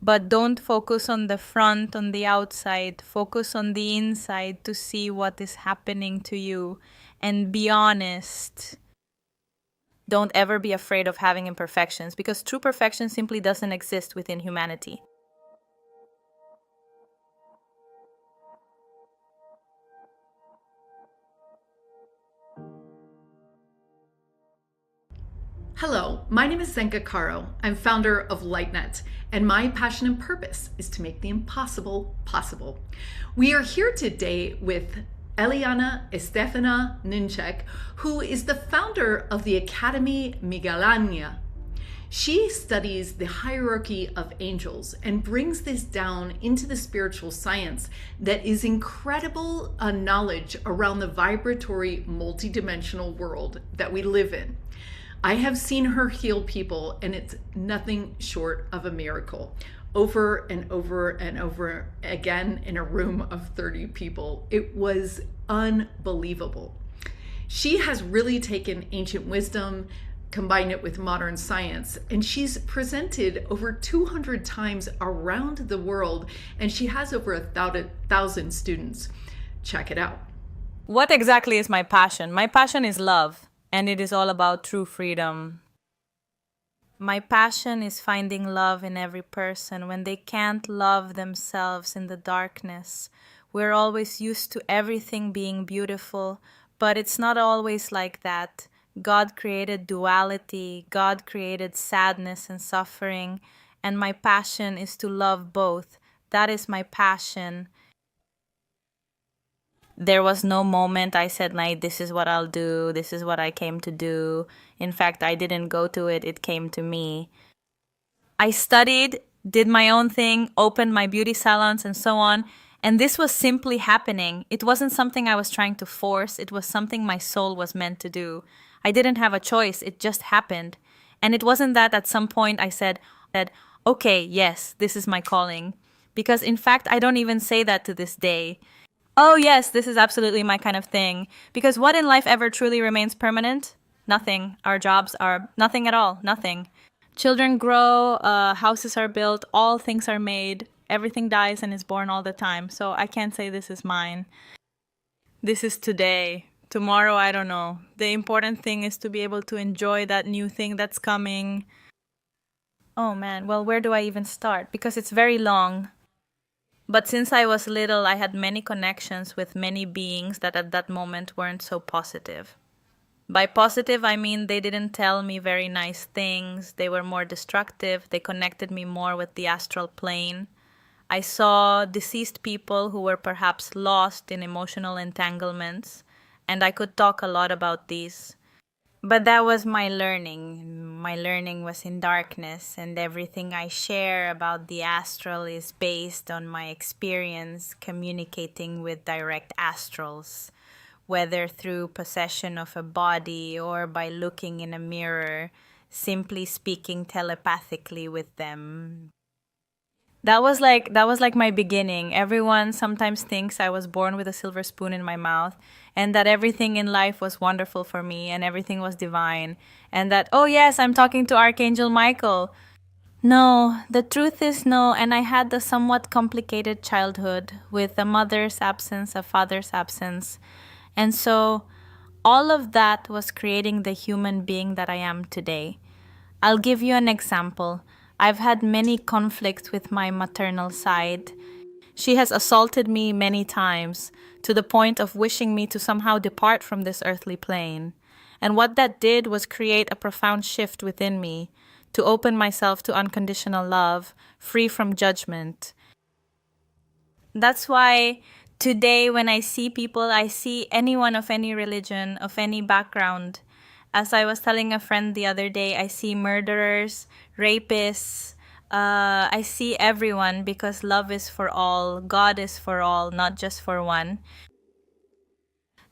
But don't focus on the front, on the outside. Focus on the inside to see what is happening to you. And be honest. Don't ever be afraid of having imperfections, because true perfection simply doesn't exist within humanity. Hello, my name is Zenka Caro. I'm founder of LightNet, and my passion and purpose is to make the impossible possible. We are here today with Eliana Estefanía Wnetrzak, who is the founder of the Academia Miguel. She studies the hierarchy of angels and brings this down into the spiritual science that is incredible knowledge around the vibratory multidimensional world that we live in. I have seen her heal people, and it's nothing short of a miracle. Over and over and over again in a room of 30 people. It was unbelievable. She has really taken ancient wisdom, combined it with modern science, and she's presented over 200 times around the world, and she has over 1,000 students. Check it out. What exactly is my passion? My passion is love. And it is all about true freedom. My passion is finding love in every person when they can't love themselves in the darkness. We're always used to everything being beautiful, but it's not always like that. God created duality, God created sadness and suffering, and my passion is to love both. That is my passion. There was no moment I said, like, this is what I'll do, this is what I came to do. In fact, I didn't go to it, it came to me. I studied, did my own thing, opened my beauty salons and so on, and this was simply happening. It wasn't something I was trying to force, it was something my soul was meant to do. I didn't have a choice, it just happened. And it wasn't that at some point I said, okay, yes, this is my calling. Because in fact, I don't even say that to this day. Oh yes, this is absolutely my kind of thing. Because what in life ever truly remains permanent? Nothing. Our jobs are nothing at all. Nothing. Children grow, houses are built, all things are made, everything dies and is born all the time. So I can't say this is mine. This is today. Tomorrow, I don't know. The important thing is to be able to enjoy that new thing that's coming. Oh man, well, where do I even start? Because it's very long. But since I was little, I had many connections with many beings that at that moment weren't so positive. By positive, I mean they didn't tell me very nice things. They were more destructive. They connected me more with the astral plane. I saw deceased people who were perhaps lost in emotional entanglements, and I could talk a lot about these. But that was my learning. My learning was in darkness, and everything I share about the astral is based on my experience communicating with direct astrals, whether through possession of a body or by looking in a mirror, simply speaking telepathically with them. That was like my beginning. Everyone sometimes thinks I was born with a silver spoon in my mouth, and that everything in life was wonderful for me and everything was divine, and that, oh yes, I'm talking to Archangel Michael. No, the truth is no, and I had a somewhat complicated childhood with a mother's absence, a father's absence. And so all of that was creating the human being that I am today. I'll give you an example. I've had many conflicts with my maternal side. She has assaulted me many times, to the point of wishing me to somehow depart from this earthly plane. And what that did was create a profound shift within me, to open myself to unconditional love, free from judgment. That's why today when I see people, I see anyone of any religion, of any background. As I was telling a friend the other day, I see murderers, rapists. I see everyone, because love is for all, God is for all, not just for one.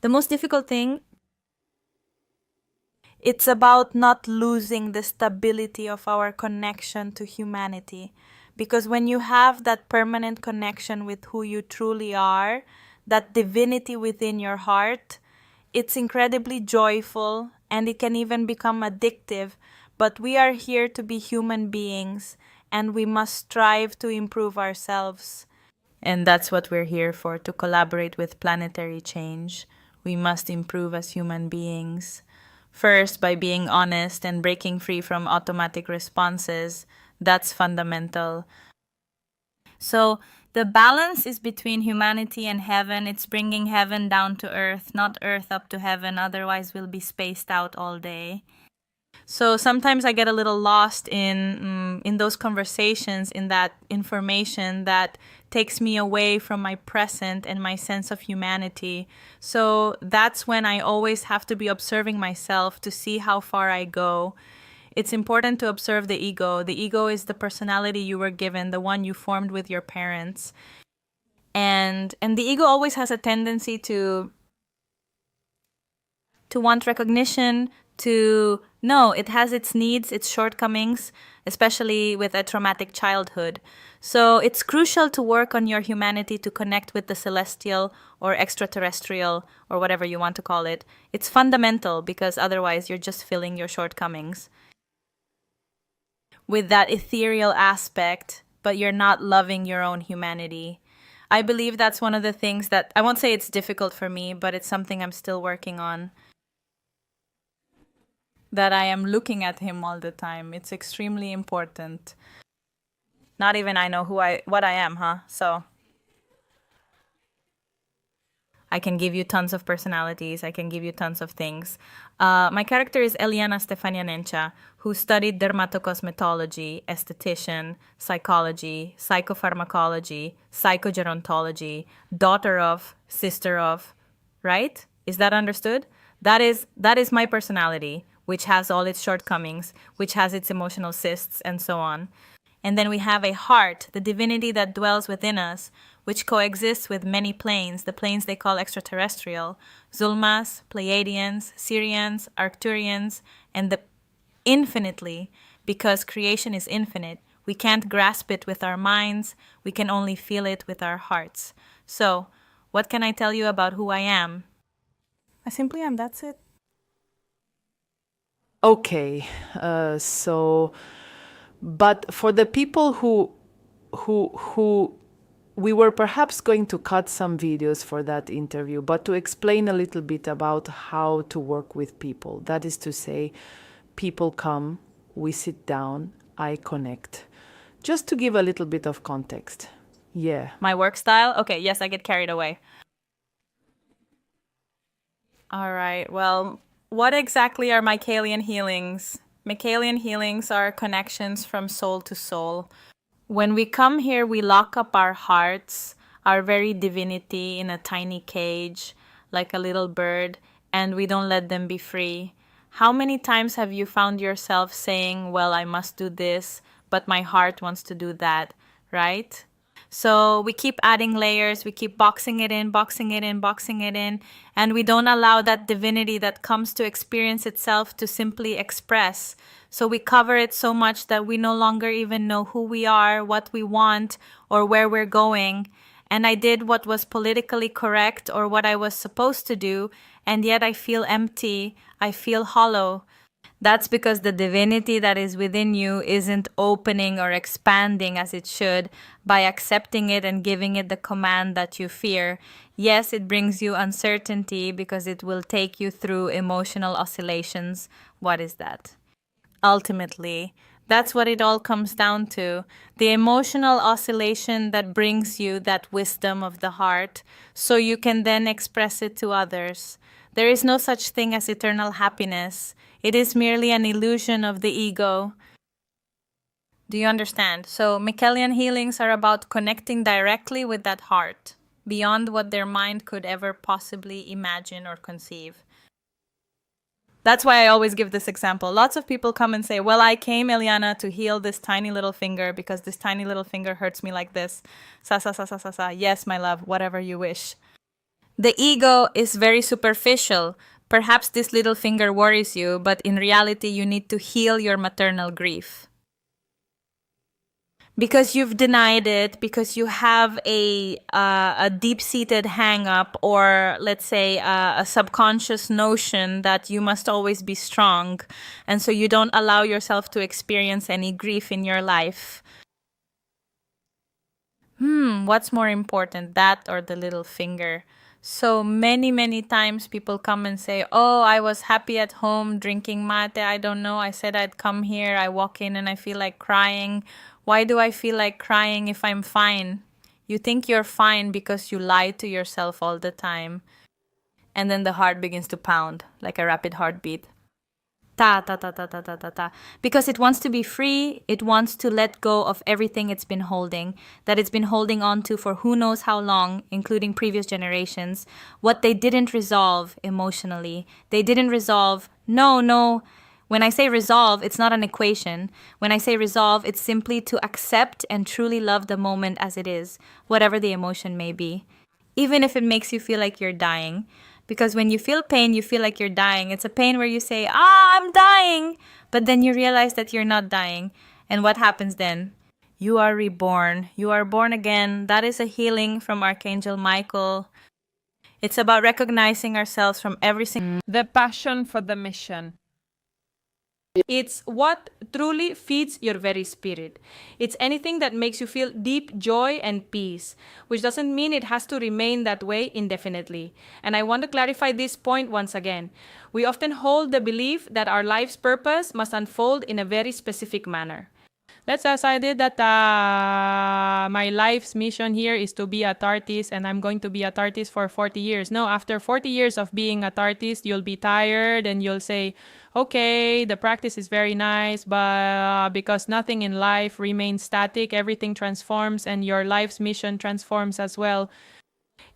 The most difficult thing, it's about not losing the stability of our connection to humanity. Because when you have that permanent connection with who you truly are, that divinity within your heart, it's incredibly joyful, and it can even become addictive. But we are here to be human beings, and we must strive to improve ourselves. And that's what we're here for, to collaborate with planetary change. We must improve as human beings. First, by being honest and breaking free from automatic responses. That's fundamental. So, the balance is between humanity and heaven. It's bringing heaven down to earth, not earth up to heaven. Otherwise, we'll be spaced out all day. So sometimes I get a little lost in those conversations, in that information that takes me away from my present and my sense of humanity. So that's when I always have to be observing myself to see how far I go. It's important to observe the ego. The ego is the personality you were given, the one you formed with your parents. And the ego always has a tendency to want recognition, it has its needs, its shortcomings, especially with a traumatic childhood. So it's crucial to work on your humanity to connect with the celestial or extraterrestrial or whatever you want to call it. It's fundamental because otherwise you're just filling your shortcomings with that ethereal aspect, but you're not loving your own humanity. I believe that's one of the things that, I won't say it's difficult for me, but it's something I'm still working on. That I am looking at him all the time. It's extremely important. Not even I know what I am, huh? So I can give you tons of personalities. I can give you tons of things. My character is Eliana Estefanía Wnetrzak, who studied dermatocosmetology, esthetician, psychology, psychopharmacology, psychogerontology, daughter of, sister of, right? Is that understood? That is my personality, which has all its shortcomings, which has its emotional cysts, and so on. And then we have a heart, the divinity that dwells within us, which coexists with many planes, the planes they call extraterrestrial, Zulmas, Pleiadians, Syrians, Arcturians, and the infinitely, because creation is infinite. We can't grasp it with our minds, we can only feel it with our hearts. So, what can I tell you about who I am? I simply am, that's it. Okay, but for the people who we were perhaps going to cut some videos for that interview, but to explain a little bit about how to work with people. That is to say, people come, we sit down, I connect. Just to give a little bit of context. Yeah. My work style? Okay, yes, I get carried away. All right, well, what exactly are Miguelian healings? Miguelian healings are connections from soul to soul. When we come here, we lock up our hearts, our very divinity in a tiny cage, like a little bird, and we don't let them be free. How many times have you found yourself saying, well, I must do this, but my heart wants to do that, right? So we keep adding layers, we keep boxing it in, and we don't allow that divinity that comes to experience itself to simply express. So we cover it so much that we no longer even know who we are, what we want, or where we're going. And I did what was politically correct or what I was supposed to do, and yet I feel empty, I feel hollow. That's because the divinity that is within you isn't opening or expanding as it should by accepting it and giving it the command that you fear. Yes, it brings you uncertainty because it will take you through emotional oscillations. What is that? Ultimately, that's what it all comes down to. The emotional oscillation that brings you that wisdom of the heart, so you can then express it to others. There is no such thing as eternal happiness. It is merely an illusion of the ego. Do you understand? So Miguelian healings are about connecting directly with that heart, beyond what their mind could ever possibly imagine or conceive. That's why I always give this example. Lots of people come and say, well, I came, Eliana, to heal this tiny little finger because this tiny little finger hurts me like this. Sa, sa, sa, sa, sa, sa. Yes, my love, whatever you wish. The ego is very superficial. Perhaps this little finger worries you, but in reality, you need to heal your maternal grief. Because you've denied it, because you have a deep-seated hang-up, or let's say a subconscious notion that you must always be strong, and so you don't allow yourself to experience any grief in your life. What's more important, that or the little finger? So many times people come and say, oh, I was happy at home drinking mate. I don't know. I said I'd come here. I walk in and I feel like crying. Why do I feel like crying if I'm fine? You think you're fine because you lie to yourself all the time. And then the heart begins to pound like a rapid heartbeat. Ta, ta, ta, ta, ta, ta, ta, ta. Because it wants to be free, it wants to let go of everything it's been holding, that it's been holding on to for who knows how long, including previous generations, what they didn't resolve emotionally. They didn't resolve, no. When I say resolve, it's not an equation. When I say resolve, it's simply to accept and truly love the moment as it is, whatever the emotion may be. Even if it makes you feel like you're dying. Because when you feel pain, you feel like you're dying. It's a pain where you say, I'm dying. But then you realize that you're not dying. And what happens then? You are reborn. You are born again. That is a healing from Archangel Michael. It's about recognizing ourselves from every single... The passion for the mission. It's what truly feeds your very spirit. It's anything that makes you feel deep joy and peace, which doesn't mean it has to remain that way indefinitely. And I want to clarify this point once again. We often hold the belief that our life's purpose must unfold in a very specific manner. Let's decided that my life's mission here is to be a artist and I'm going to be a artist for 40 years. No, after 40 years of being an artist, you'll be tired and you'll say, okay, the practice is very nice, but because nothing in life remains static, everything transforms and your life's mission transforms as well.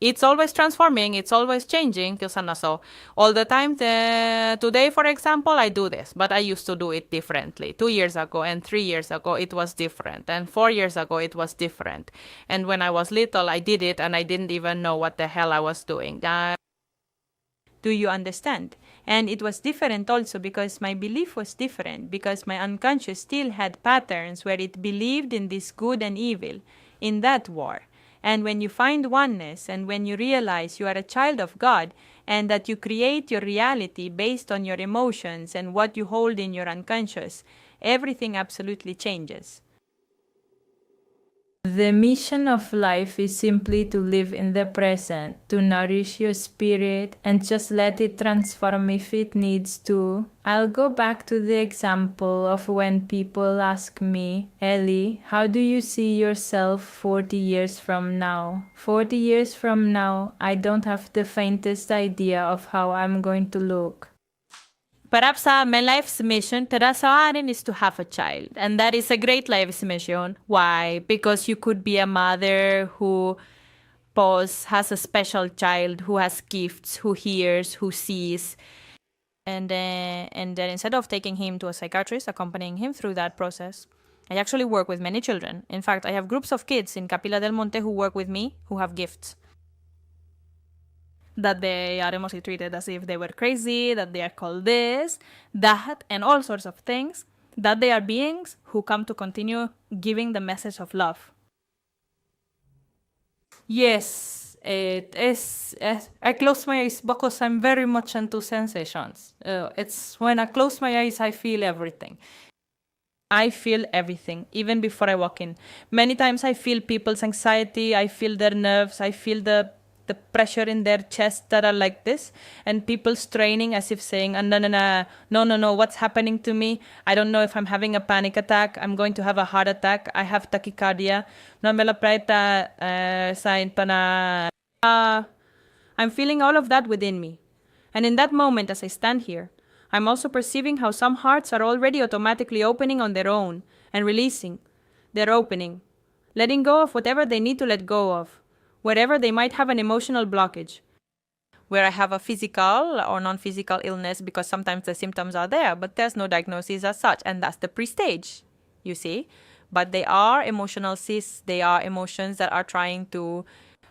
It's always transforming, it's always changing, so all the time. Today, for example, I do this, but I used to do it differently. 2 years ago and 3 years ago, it was different. And 4 years ago, it was different. And when I was little, I did it and I didn't even know what the hell I was doing. Do you understand? And it was different also because my belief was different, because my unconscious still had patterns where it believed in this good and evil, in that war. And when you find oneness and when you realize you are a child of God and that you create your reality based on your emotions and what you hold in your unconscious, everything absolutely changes. The mission of life is simply to live in the present, to nourish your spirit and just let it transform if it needs to. I'll go back to the example of when people ask me, Ellie, how do you see yourself 40 years from now? 40 years from now, I don't have the faintest idea of how I'm going to look. Perhaps my life's mission is to have a child. And that is a great life's mission. Why? Because you could be a mother who has a special child, who has gifts, who hears, who sees. And then instead of taking him to a psychiatrist, accompanying him through that process, I actually work with many children. In fact, I have groups of kids in Capilla del Monte who work with me, who have gifts. That they are emotionally treated as if they were crazy, that they are called this, that, and all sorts of things, that they are beings who come to continue giving the message of love. Yes, it is. I close my eyes because I'm very much into sensations. It's when I close my eyes, I feel everything. I feel everything, even before I walk in. Many times I feel people's anxiety, I feel their nerves, I feel the pressure in their chest that are like this, and people straining as if saying, no, what's happening to me? I don't know if I'm having a panic attack. I'm going to have a heart attack. I have tachycardia. I'm feeling all of that within me. And in that moment, as I stand here, I'm also perceiving how some hearts are already automatically opening on their own and releasing. They're opening, letting go of whatever they need to let go of, wherever they might have an emotional blockage. Where I have a physical or non-physical illness, because sometimes the symptoms are there, but there's no diagnosis as such, and that's the pre-stage, you see. But they are emotional cysts, they are emotions that are trying to,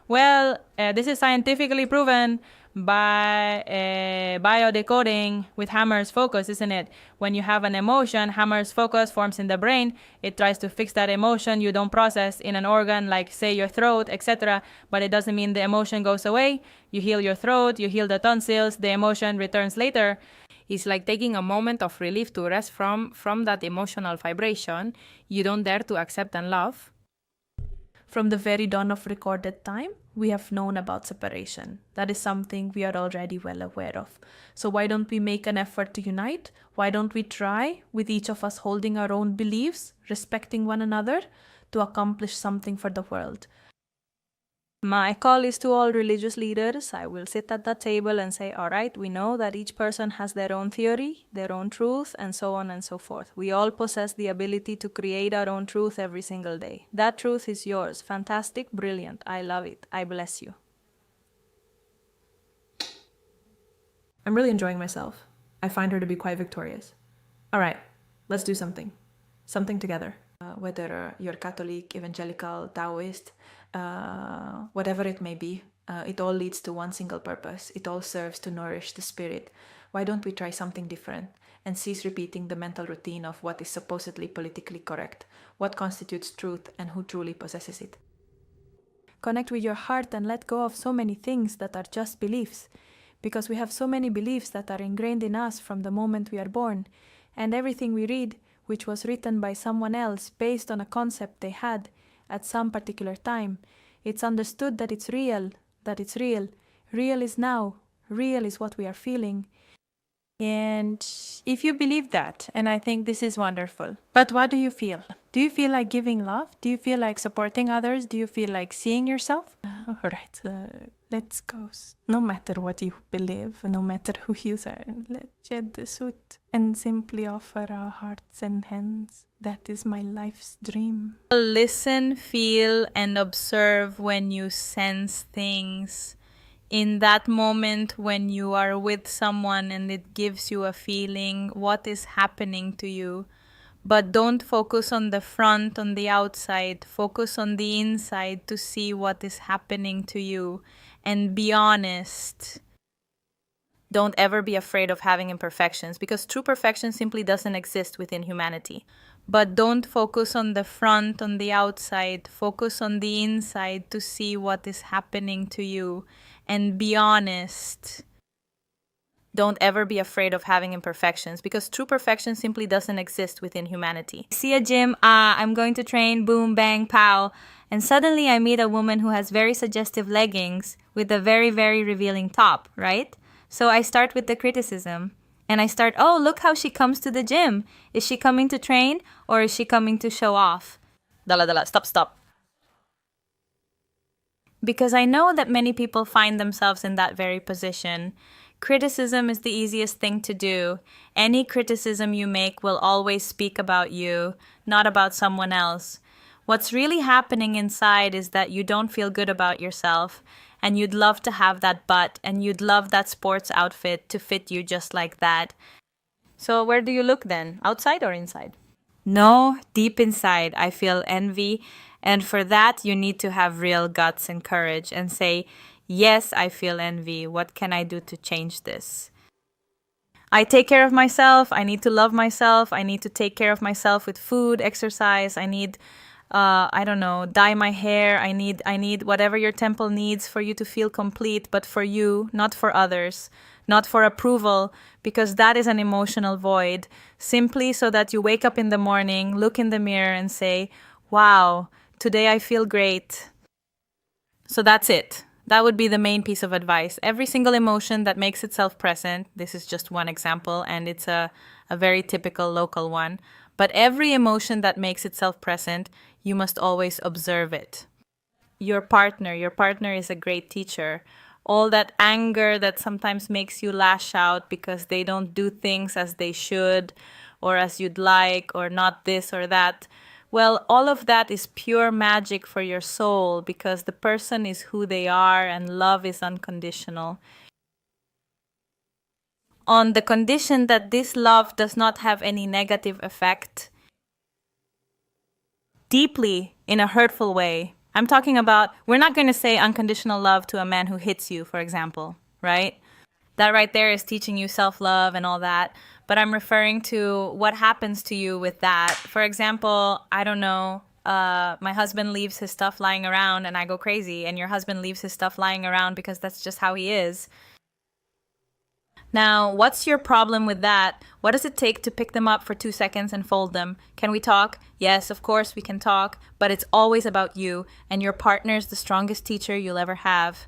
this is scientifically proven by biodecoding with Hammer's focus, isn't it? When you have an emotion, Hammer's focus forms in the brain. It tries to fix that emotion. You don't process in an organ like, say, your throat, etc. But it doesn't mean the emotion goes away. You heal your throat, you heal the tonsils, the emotion returns later. It's like taking a moment of relief to rest from that emotional vibration you don't dare to accept and love. From the very dawn of recorded time, we have known about separation. That is something we are already well aware of. So why don't we make an effort to unite? Why don't we try, with each of us holding our own beliefs, respecting one another, to accomplish something for the world? My call is to all religious leaders. I will sit at that table and say, all right, we know that each person has their own theory, their own truth, and so on and so forth. We all possess the ability to create our own truth every single day. That truth is yours. Fantastic, brilliant. I love it. I bless you. I'm really enjoying myself. I find her to be quite victorious. All right, let's do something. Something together. Whether you're Catholic, evangelical, Taoist, whatever it may be, it all leads to one single purpose. It all serves to nourish the spirit. Why don't we try something different and cease repeating the mental routine of what is supposedly politically correct, what constitutes truth, and who truly possesses it? Connect with your heart and let go of so many things that are just beliefs, because we have so many beliefs that are ingrained in us from the moment we are born, and everything we read, which was written by someone else based on a concept they had at some particular time, it's understood that it's real, real is now, real is what we are feeling. And if you believe that, and I think this is wonderful, but what do you feel? Do you feel like giving love? Do you feel like supporting others? Do you feel like seeing yourself? All right, let's go. No matter what you believe, no matter who you are, let's shed the suit and simply offer our hearts and hands. That is my life's dream. Listen, feel, and observe when you sense things. In that moment when you are with someone and it gives you a feeling, what is happening to you? But don't focus on the front, on the outside. Focus on the inside to see what is happening to you. And be honest. Don't ever be afraid of having imperfections, because true perfection simply doesn't exist within humanity. But don't focus on the front, on the outside. Focus on the inside to see what is happening to you. And be honest. Don't ever be afraid of having imperfections, because true perfection simply doesn't exist within humanity. I see a gym, I'm going to train, boom, bang, pow. And suddenly I meet a woman who has very suggestive leggings with a very, very revealing top, right? So I start with the criticism. And I start, oh, look how she comes to the gym. Is she coming to train or is she coming to show off? Dala, stop. Because I know that many people find themselves in that very position. Criticism is the easiest thing to do. Any criticism you make will always speak about you, not about someone else. What's really happening inside is that you don't feel good about yourself, and you'd love to have that butt, and you'd love that sports outfit to fit you just like that. So where do you look then? Outside or inside? No, deep inside, I feel envy. And for that, you need to have real guts and courage and say, yes, I feel envy. What can I do to change this? I take care of myself. I need to love myself. I need to take care of myself with food, exercise. I need, dye my hair. I need whatever your temple needs for you to feel complete, but for you, not for others, not for approval, because that is an emotional void. Simply so that you wake up in the morning, look in the mirror and say, wow, today I feel great. So that's it. That would be the main piece of advice. Every single emotion that makes itself present, this is just one example, and it's a very typical local one, but every emotion that makes itself present, you must always observe it. Your partner is a great teacher. All that anger that sometimes makes you lash out because they don't do things as they should, or as you'd like, or not this or that. Well, all of that is pure magic for your soul, because the person is who they are and love is unconditional. On the condition that this love does not have any negative effect, deeply in a hurtful way. I'm talking about, we're not going to say unconditional love to a man who hits you, for example, right? That right there is teaching you self-love and all that. But I'm referring to what happens to you with that. For example, I don't know, my husband leaves his stuff lying around and I go crazy, and your husband leaves his stuff lying around because that's just how he is. Now, what's your problem with that? What does it take to pick them up for 2 seconds and fold them? Can we talk? Yes, of course we can talk, but it's always about you, and your partner's the strongest teacher you'll ever have.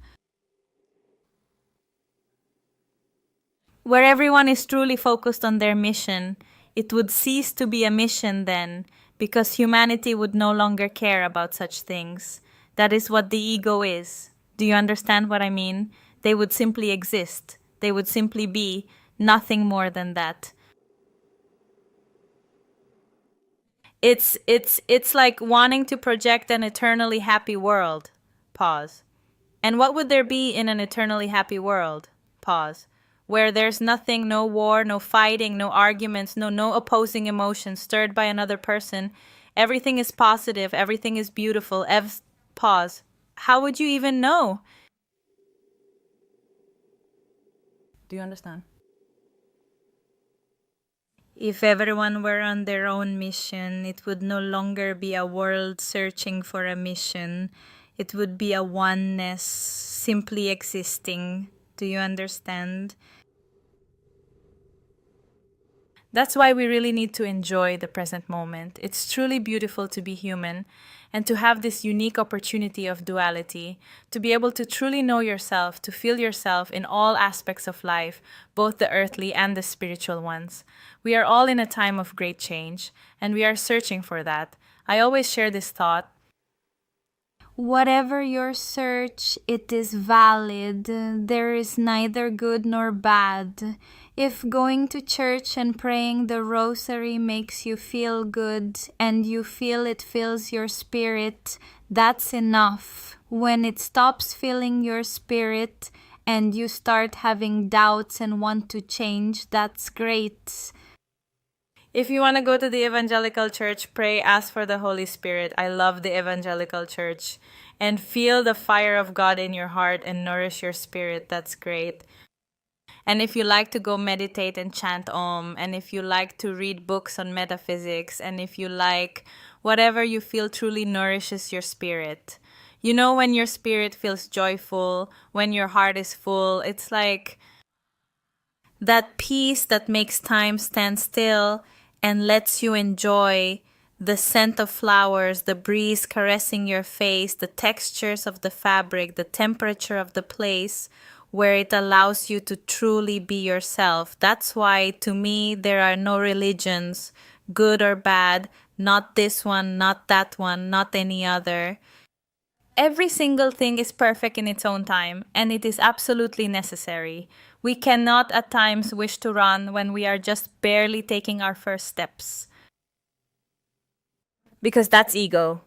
Where everyone is truly focused on their mission, it would cease to be a mission then, because humanity would no longer care about such things. That is what the ego is. Do you understand what I mean? They would simply exist. They would simply be, nothing more than that. It's like wanting to project an eternally happy world. Pause. And what would there be in an eternally happy world? Pause. Where there's nothing, no war, no fighting, no arguments, no opposing emotions stirred by another person. Everything is positive, everything is beautiful. Pause. How would you even know? Do you understand? If everyone were on their own mission, it would no longer be a world searching for a mission. It would be a oneness simply existing. Do you understand? That's why we really need to enjoy the present moment. It's truly beautiful to be human and to have this unique opportunity of duality, to be able to truly know yourself, to feel yourself in all aspects of life, both the earthly and the spiritual ones. We are all in a time of great change, and we are searching for that. I always share this thought. Whatever your search, it is valid. There is neither good nor bad. If going to church and praying the rosary makes you feel good and you feel it fills your spirit, that's enough. When it stops filling your spirit and you start having doubts and want to change, that's great. If you want to go to the evangelical church, pray, ask for the Holy Spirit. I love the evangelical church. And feel the fire of God in your heart and nourish your spirit. That's great. And if you like to go meditate and chant Om, and if you like to read books on metaphysics, and if you like whatever you feel truly nourishes your spirit. You know, when your spirit feels joyful, when your heart is full, it's like that peace that makes time stand still and lets you enjoy the scent of flowers, the breeze caressing your face, the textures of the fabric, the temperature of the place, where it allows you to truly be yourself. That's why, to me, there are no religions, good or bad, not this one, not that one, not any other. Every single thing is perfect in its own time, and it is absolutely necessary. We cannot at times wish to run when we are just barely taking our first steps. Because that's ego.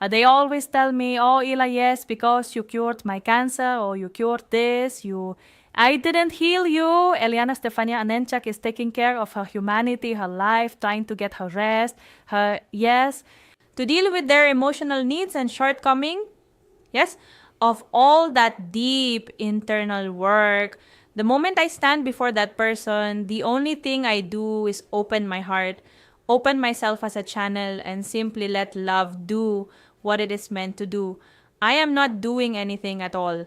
They always tell me, oh, Ila, yes, because you cured my cancer, or you cured this, I didn't heal you. Eliana Estefanía Wnetrzak is taking care of her humanity, her life, trying to get her rest, to deal with their emotional needs and shortcoming, yes, of all that deep internal work. The moment I stand before that person, the only thing I do is open my heart, open myself as a channel, and simply let love do what it is meant to do. I am not doing anything at all.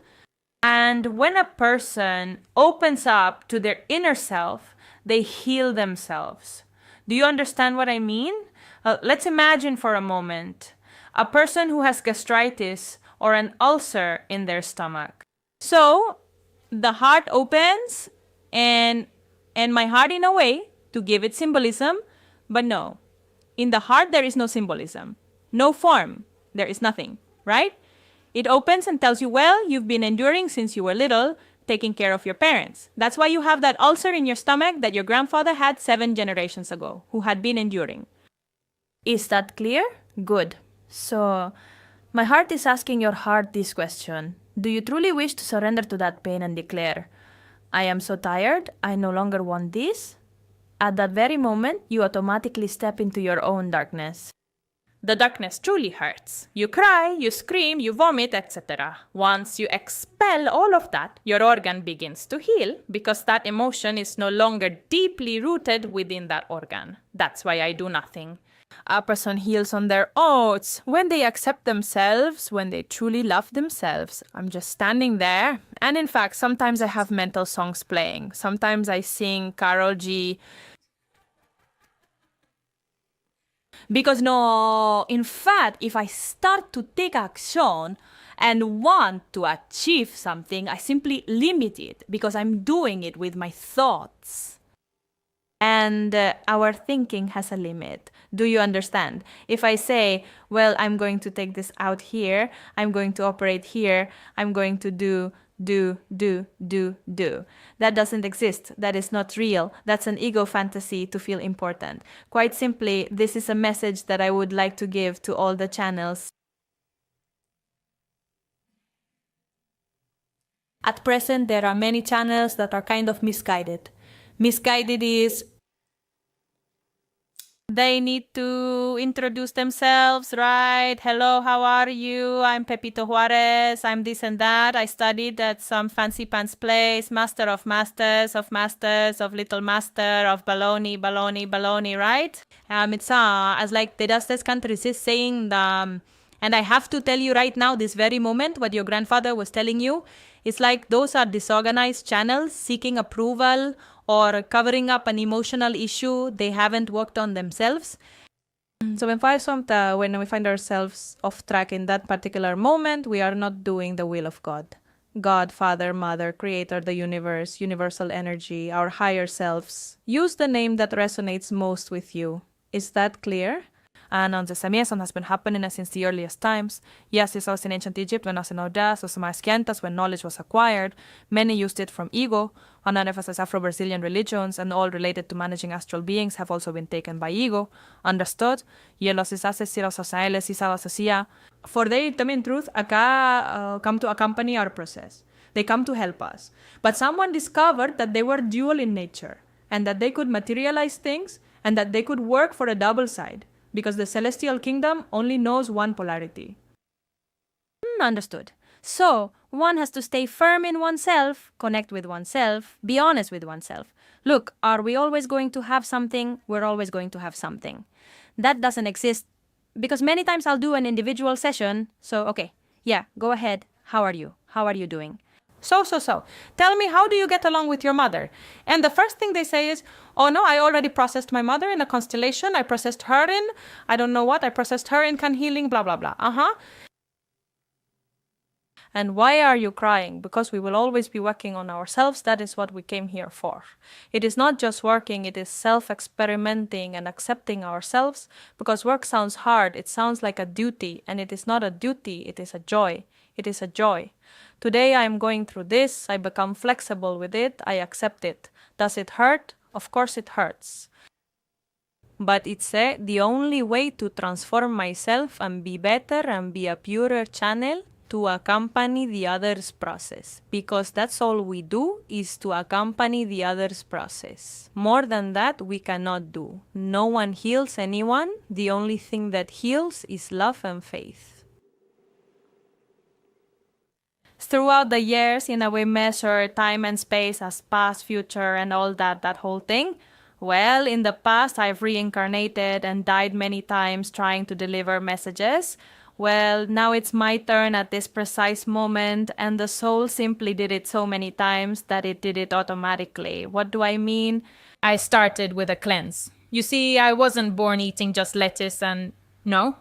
And when a person opens up to their inner self, they heal themselves. Do you understand what I mean? Let's imagine for a moment a person who has gastritis or an ulcer in their stomach. So the heart opens, and my heart, in a way, to give it symbolism, but no. In the heart, there is no symbolism, no form. There is nothing, right? It opens and tells you, well, you've been enduring since you were little, taking care of your parents. That's why you have that ulcer in your stomach that your grandfather had 7 generations ago, who had been enduring. Is that clear? Good. So, my heart is asking your heart this question. Do you truly wish to surrender to that pain and declare, I am so tired, I no longer want this? At that very moment, you automatically step into your own darkness. The darkness truly hurts. You cry, you scream, you vomit, etc. Once you expel all of that, your organ begins to heal because that emotion is no longer deeply rooted within that organ. That's why I do nothing. A person heals on their own. When they accept themselves, when they truly love themselves. I'm just standing there. And in fact, sometimes I have mental songs playing. Sometimes I sing Karol G. Because no, in fact, if I start to take action and want to achieve something, I simply limit it because I'm doing it with my thoughts. And our thinking has a limit. Do you understand? If I say, well, I'm going to take this out here, I'm going to operate here, I'm going to do. That doesn't exist. That is not real. That's an ego fantasy to feel important. Quite simply, this is a message that I would like to give to all the channels. At present, there are many channels that are kind of misguided. Misguided is they need to introduce themselves, right? Hello, how are you? I'm Pepito Juarez. I'm this and that. I studied at some fancy pants place, master of masters, of little master, of baloney, right? It's as like the Dustes countries is saying, and I have to tell you right now, this very moment, what your grandfather was telling you, it's like those are disorganized channels seeking approval or covering up an emotional issue they haven't worked on themselves. So when we find ourselves off track in that particular moment, we are not doing the will of God. God, Father, Mother, Creator, the universe, universal energy, our higher selves. Use the name that resonates most with you. Is that clear? And Anzesamiason has been happening since the earliest times. Yes, it was in ancient Egypt when Asenodas was Maskiantas when knowledge was acquired. Many used it from ego. Ananefas Afro-Brazilian religions and all related to managing astral beings have also been taken by ego. Understood? For they, to mean truth, come to accompany our process. They come to help us. But someone discovered that they were dual in nature and that they could materialize things and that they could work for a double side. Because the celestial kingdom only knows one polarity. Understood. So, one has to stay firm in oneself, connect with oneself, be honest with oneself. Look, are we always going to have something? We're always going to have something. That doesn't exist because many times I'll do an individual session. So, okay, yeah, go ahead. How are you? How are you doing? So. Tell me, how do you get along with your mother? And the first thing they say is, oh no, I already processed my mother in a constellation. I processed her in, I don't know what, I processed her in can healing, blah, blah, blah. And why are you crying? Because we will always be working on ourselves. That is what we came here for. It is not just working, it is self-experimenting and accepting ourselves. Because work sounds hard, it sounds like a duty, and it is not a duty, it is a joy. It is a joy. Today I am going through this, I become flexible with it, I accept it. Does it hurt? Of course it hurts. But it's the only way to transform myself and be better and be a purer channel to accompany the other's process. Because that's all we do is to accompany the other's process. More than that, we cannot do. No one heals anyone. The only thing that heals is love and faith. Throughout the years, we measure time and space as past, future, and all that whole thing. Well, in the past, I've reincarnated and died many times trying to deliver messages. Well, now it's my turn at this precise moment, and the soul simply did it so many times that it did it automatically. What do I mean? I started with a cleanse. You see, I wasn't born eating just lettuce and... No.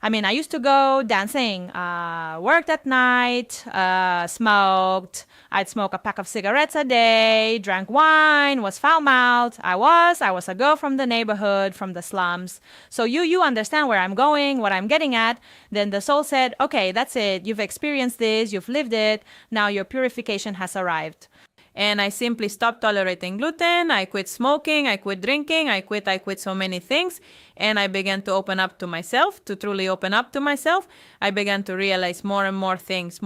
I used to go dancing, worked at night, smoked. I'd smoke a pack of cigarettes a day, drank wine, was foul-mouthed. I was a girl from the neighborhood, from the slums. So you understand where I'm going, what I'm getting at. Then the soul said, okay, that's it. You've experienced this, you've lived it. Now your purification has arrived. And I simply stopped tolerating gluten, I quit smoking, I quit drinking, I quit so many things. And I began to open up to myself, to truly open up to myself. I began to realize more and more things.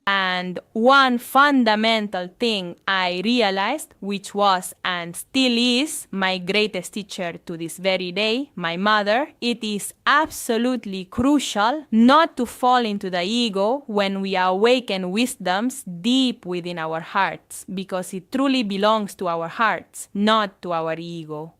And one fundamental thing I realized, which was and still is my greatest teacher to this very day, my mother, it is absolutely crucial not to fall into the ego when we awaken wisdoms deep within our hearts, because it truly belongs to our hearts, not to our ego.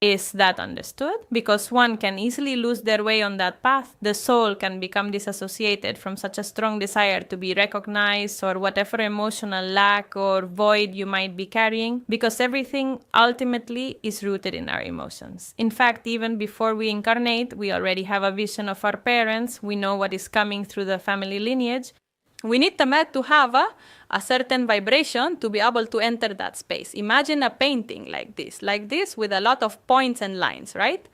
Is that understood? Because one can easily lose their way on that path. The soul can become disassociated from such a strong desire to be recognized or whatever emotional lack or void you might be carrying, because everything ultimately is rooted in our emotions. In fact, even before we incarnate, we already have a vision of our parents. We know what is coming through the family lineage. We need the mat to have a certain vibration to be able to enter that space. Imagine a painting like this with a lot of points and lines, right?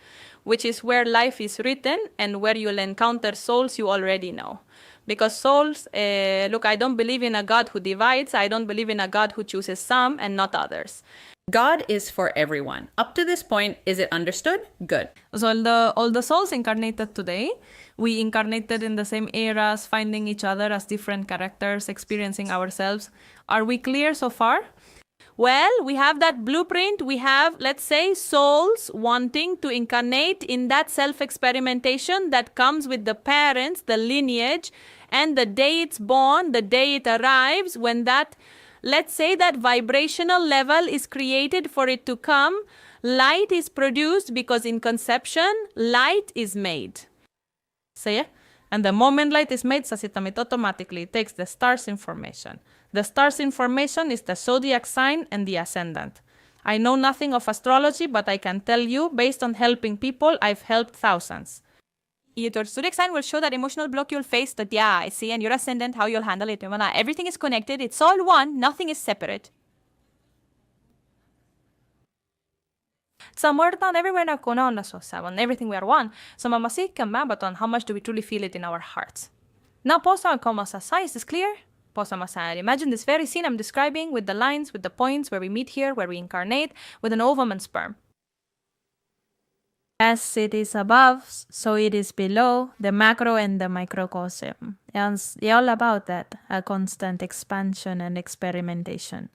Which is where life is written and where you'll encounter souls you already know. Because souls, look, I don't believe in a God who divides. I don't believe in a God who chooses some and not others. God is for everyone. Up to this point, is it understood? Good. So all the souls incarnated today, we incarnated in the same eras, finding each other as different characters, experiencing ourselves. Are we clear so far? Well, we have that blueprint. We have, let's say, souls wanting to incarnate in that self-experimentation that comes with the parents, the lineage, and the day it's born, the day it arrives, when that, let's say, that vibrational level is created for it to come. Light is produced because in conception, light is made. So yeah, and the moment light is made, it automatically takes the star's information. The star's information is the zodiac sign and the ascendant. I know nothing of astrology, but I can tell you, based on helping people, I've helped thousands. Your zodiac sign will show that emotional block you'll face, that yeah, I see, and your ascendant, how you'll handle it. Everything is connected, it's all one, nothing is separate. Somewhere down everywhere na kuna on on everything we are one. So mamasi can but on how much do we truly feel it in our hearts. Now posa como sa is this clear? Posa masa. Imagine this very scene I'm describing with the lines, with the points where we meet here, where we incarnate, with an ovum and sperm. As it is above, so it is below, the macro and the microcosm. And it's all about that, a constant expansion and experimentation.